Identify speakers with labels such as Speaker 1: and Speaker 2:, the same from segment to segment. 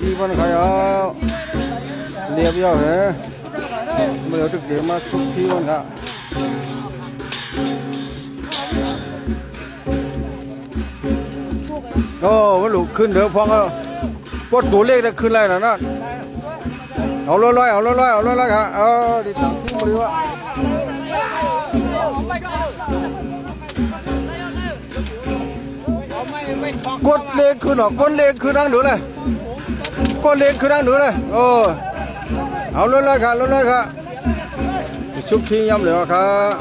Speaker 1: chi vẫn khai áo liệp yêu thế mới được để mà chúc chi vẫn cảมันหลุดขึ้นเดี๋ยวพองเอาพอตัวเลขได้ขึ้นไรนะนั่นเอาลอยครับดิตั้งที่มือวะกดเลขขึ้นหรอกดเลขขึ้นนั่งดูเลยกดเลขขึ้นนั่งดูเลยเอาลอยครับชุบทิ้งย้ำเหลือครับ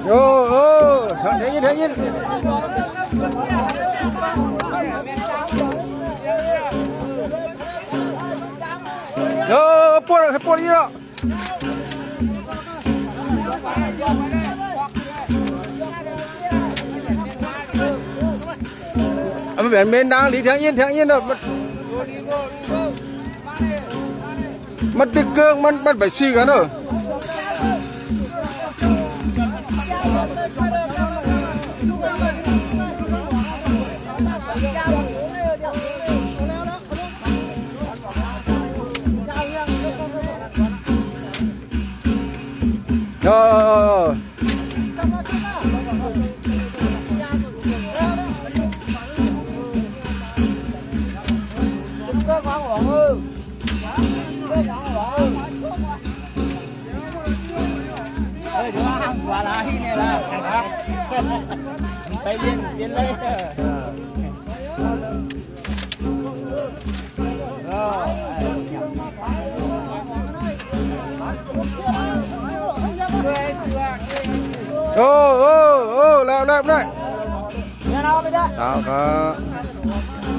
Speaker 1: โอ้เดี๋ยวยินปวดอีกแล้วมันแบบเมนดังหรือแทงยินเนาะมันติดเกลืองมันไปซีกันเนาะ
Speaker 2: ไปเย็นเลย
Speaker 1: แล้วได้
Speaker 2: เนี่ยเราไม่ได้
Speaker 1: เอาครับ